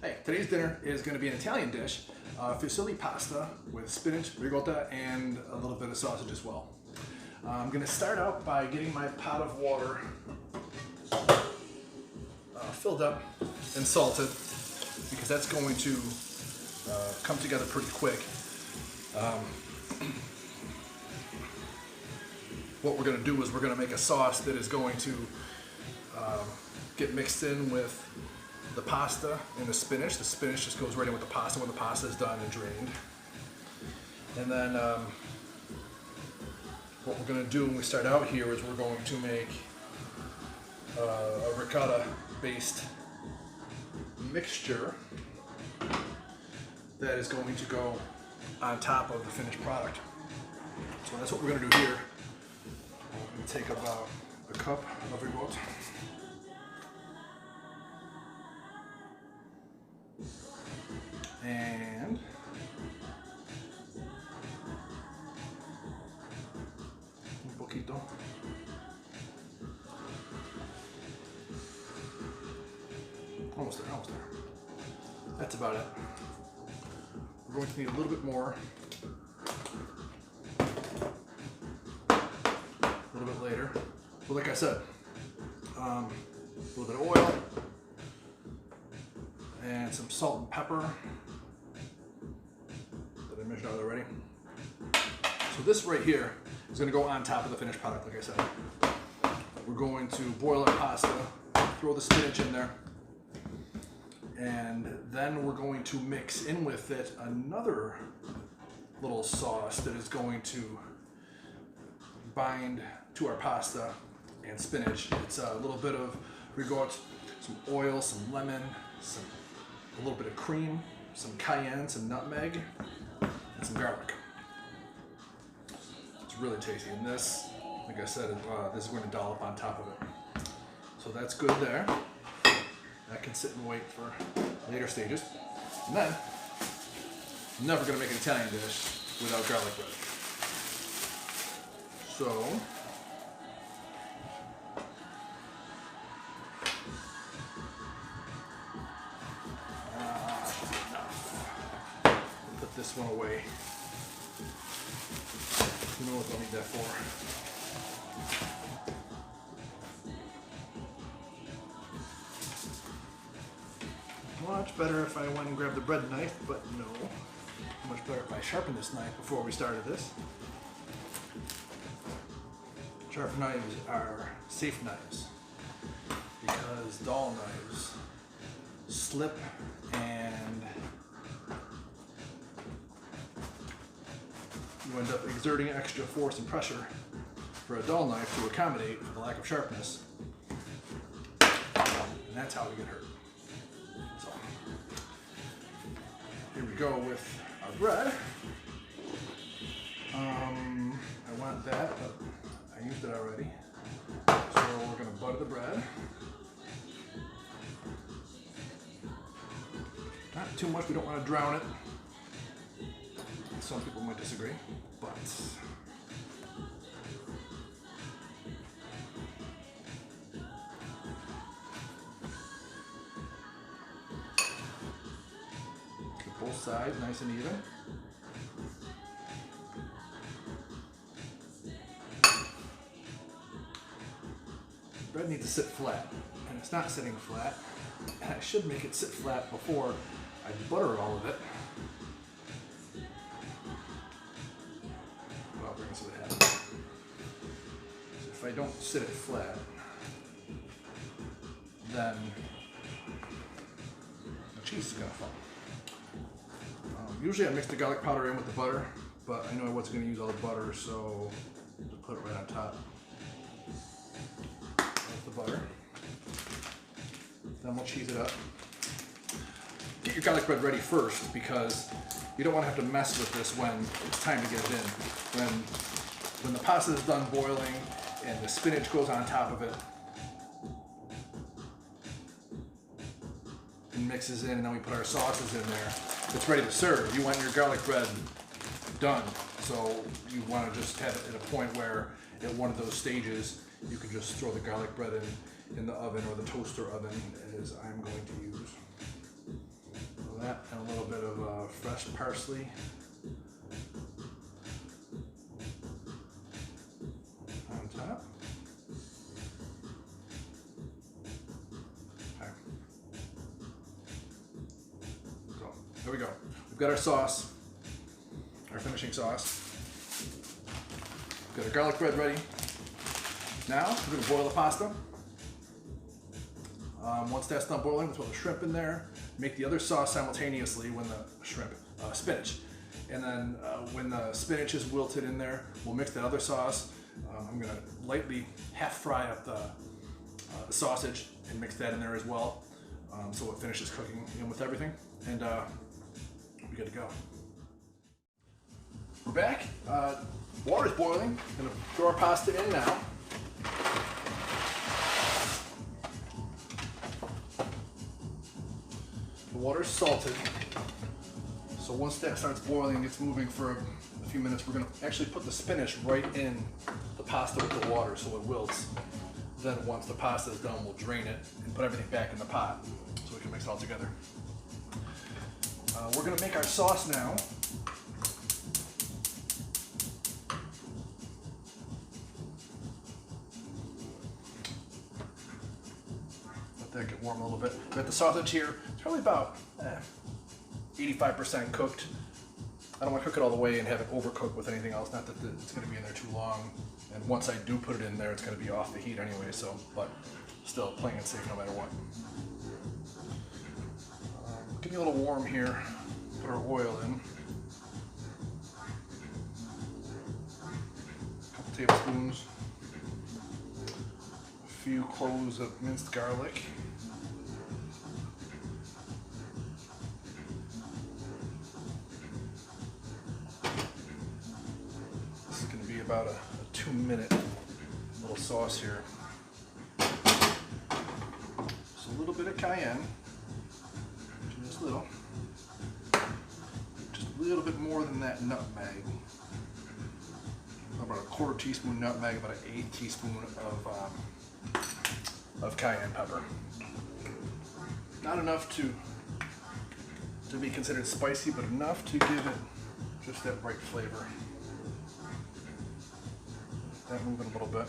Hey, today's dinner is going to be an Italian dish, fusilli pasta with spinach, ricotta, and a little bit of sausage as well. I'm going to start out by getting my pot of water filled up and salted, because that's going to come together pretty quick. What we're going to do is we're going to make a sauce that is going to get mixed in with the pasta and the spinach. The spinach just goes right in with the pasta when the pasta is done and drained. And then what we're going to do when we start out here is we're going to make a ricotta based mixture that is going to go on top of the finished product. So that's what we're going to do here. I'm going to take about a cup of ricotta. And un poquito. Almost there, almost there. That's about it. We're going to need a little bit more. A little bit later. But like I said, a little bit of oil and some salt and pepper. I mentioned it already. So this right here is going to go on top of the finished product, like I said. We're going to boil our pasta, throw the spinach in there, and then we're going to mix in with it another little sauce that is going to bind to our pasta and spinach. It's a little bit of ricotta, some oil, some lemon, a little bit of cream, some cayenne, some nutmeg, and some garlic. It's really tasty, and this, like I said, this is going to dollop on top of it. So that's good there. That can sit and wait for later stages. And then, I'm never going to make an Italian dish without garlic bread. So, put this one away. You know what I'll need that for. Much better if I went and grabbed the bread knife, but no. Much better if I sharpened this knife before we started this. Sharp knives are safe knives, because dull knives slip and you end up exerting extra force and pressure for a dull knife to accommodate for the lack of sharpness, and that's how we get hurt. So here we go with our bread. I want that, but I used it already. So we're going to butter the bread. Not too much, we don't want to drown it. Some people might disagree, but get both sides nice and even. Bread needs to sit flat, and it's not sitting flat, and I should make it sit flat before I butter all of it. Well, I'll bring it so it happens. So if I don't sit it flat, then the cheese is going to fall. Usually I mix the garlic powder in with the butter, but I know I wasn't going to use all the butter, so just put it right on top. The butter. Then we'll cheese it up. Get your garlic bread ready first, because you don't want to have to mess with this when it's time to get it in. When the pasta is done boiling and the spinach goes on top of it and mixes in, and then we put our sauces in there, it's ready to serve. You want your garlic bread done, so you want to just have it at a point where at one of those stages you can just throw the garlic bread in the oven, or the toaster oven, as I'm going to use. that and a little bit of fresh parsley. On top. Okay. So, there we go. We've got our sauce, our finishing sauce. We've got our garlic bread ready. Now, we're going to boil the pasta. Once that's done boiling, we'll throw the shrimp in there. Make the other sauce simultaneously when the spinach. And then when the spinach is wilted in there, we'll mix that other sauce. I'm gonna lightly half fry up the sausage and mix that in there as well. So it finishes cooking in with everything. And we're good to go. We're back. Water's boiling. I'm gonna throw our pasta in now. The water's salted, so once that starts boiling, it's moving for a few minutes. We're going to actually put the spinach right in the pasta with the water so it wilts. Then once the pasta is done, we'll drain it and put everything back in the pot so we can mix it all together. We're going to make our sauce now. Let that get warm a little bit. We got the sausage here. It's probably about 85% cooked. I don't want to cook it all the way and have it overcooked with anything else. Not that it's going to be in there too long. And once I do put it in there, it's going to be off the heat anyway. So, but still playing it safe no matter what. Getting a little warm here. Put our oil in. A couple tablespoons. A few cloves of minced garlic. About a 2-minute little sauce here. Just a little bit of cayenne, just a little bit more than that nutmeg. About a 1/4 teaspoon nutmeg, about an 1/8 teaspoon of cayenne pepper. Not enough to be considered spicy, but enough to give it just that right flavor. That moving a little bit.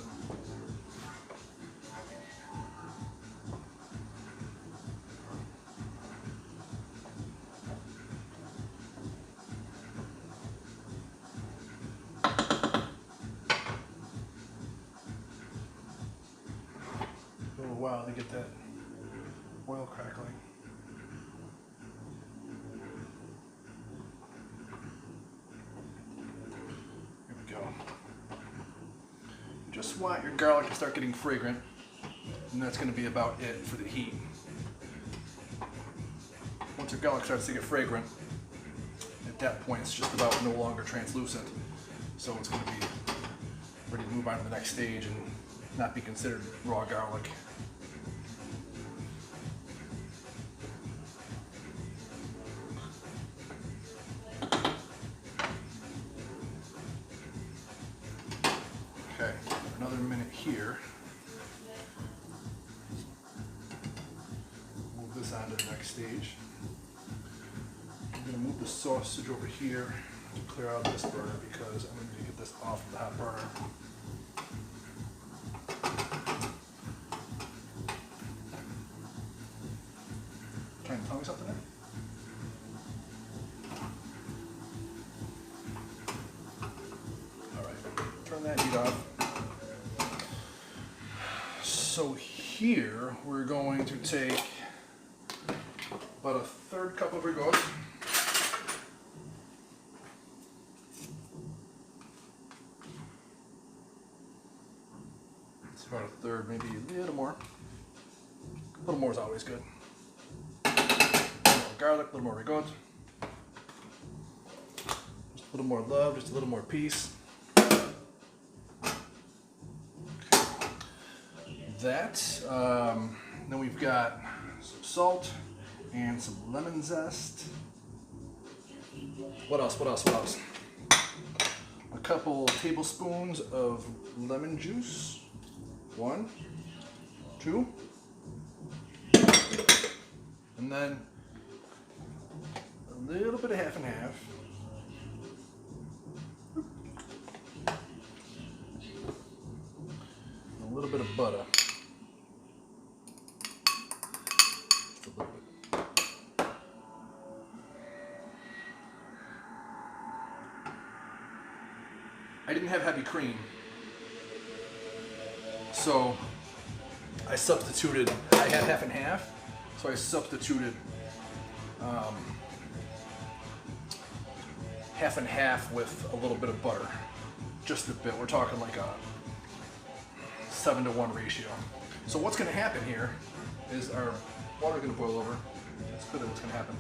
A little while to get that oil crackling. Just want your garlic to start getting fragrant, and that's going to be about it for the heat. Once your garlic starts to get fragrant, at that point it's just about no longer translucent, so it's going to be ready to move on to the next stage and not be considered raw garlic. Okay, another minute here. Move this on to the next stage. I'm going to move the sausage over here to clear out this burner because I'm going to get this off of the hot burner. Trying to tell me something there? Turn that heat off. So here we're going to take about 1/3 cup of ricotta. It's about 1/3, maybe a little more. A little more is always good. A little more garlic, a little more ricotta. Just a little more love, just a little more peace. That, then we've got some salt and some lemon zest. What else? A couple tablespoons of lemon juice. 1, 2. And then little bit of half and half. A little bit of butter. Just a little bit. I didn't have heavy cream, so I substituted, I had half and half, so I substituted half and half with a little bit of butter, just a bit. We're talking like a 7-to-1 ratio. So what's going to happen here is our water's going to boil over. That's clearly what's going to happen.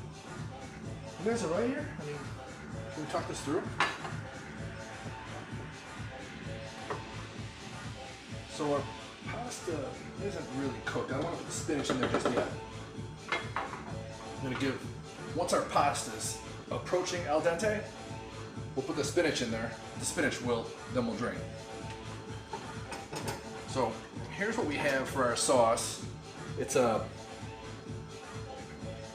You guys are right here? I mean, can we talk this through? So our pasta isn't really cooked. I don't want to put the spinach in there just yet. I'm going to give, once our pasta's approaching al dente, we'll put the spinach in there. The spinach then we'll drain. So here's what we have for our sauce. It's a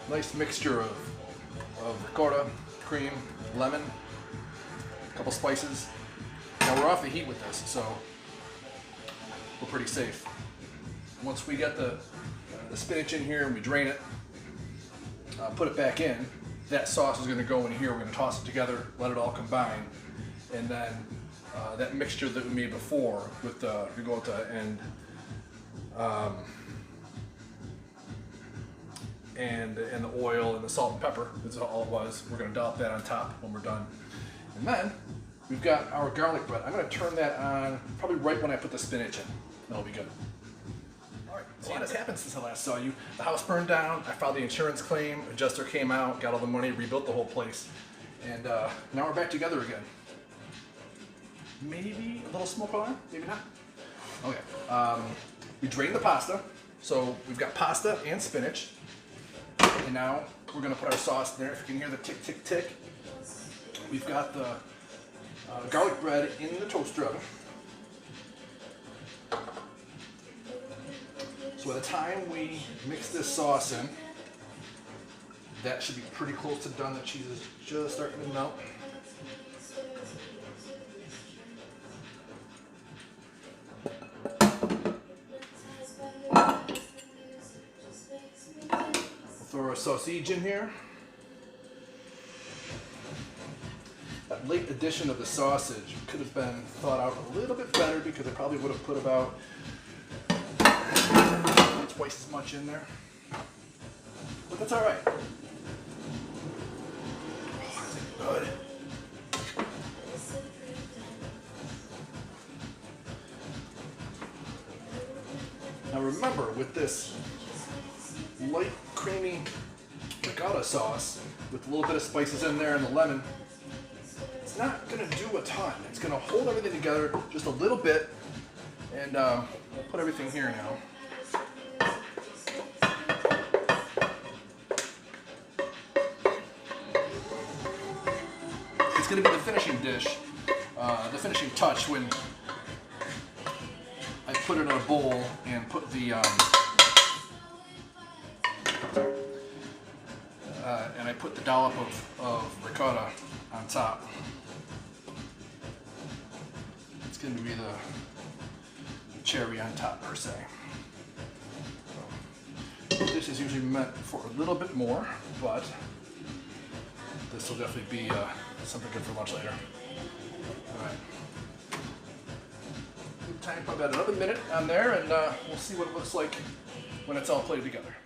nice mixture of ricotta, cream, lemon, a couple spices. Now we're off the heat with this, so we're pretty safe. Once we get the spinach in here and we drain it, put it back in, that sauce is going to go in here. We're going to toss it together, let it all combine, and then that mixture that we made before with the ricotta and the oil and the salt and pepper, that's all it was. We're going to dollop that on top when we're done. And then we've got our garlic bread. I'm going to turn that on probably right when I put the spinach in. That'll be good. All right, so a lot has happened since I last saw you. The house burned down. I filed the insurance claim. Adjuster came out, got all the money, rebuilt the whole place. And now we're back together again. Maybe a little smoke alarm, maybe not. Okay, we drained the pasta. So we've got pasta and spinach. And now we're gonna put our sauce in there. If you can hear the tick, tick, tick. We've got the garlic bread in the toaster oven. So by the time we mix this sauce in, that should be pretty close to done. The cheese is just starting to melt. We'll throw our sausage in here. That late addition of the sausage could have been thought out a little bit better, because I probably would have put about twice as much in there. But that's all right. Oh, that's good. Now remember, with this light, creamy ricotta sauce, with a little bit of spices in there and the lemon, it's not going to do a ton. It's going to hold everything together just a little bit. And we'll put everything here now. It's going to be the finishing dish, the finishing touch, when I put it in a bowl and put the and I put the dollop of ricotta on top. It's going to be the cherry on top, per se. So, this is usually meant for a little bit more, but this will definitely be something good for lunch later. All right. Time to put about another minute on there, and we'll see what it looks like when it's all played together.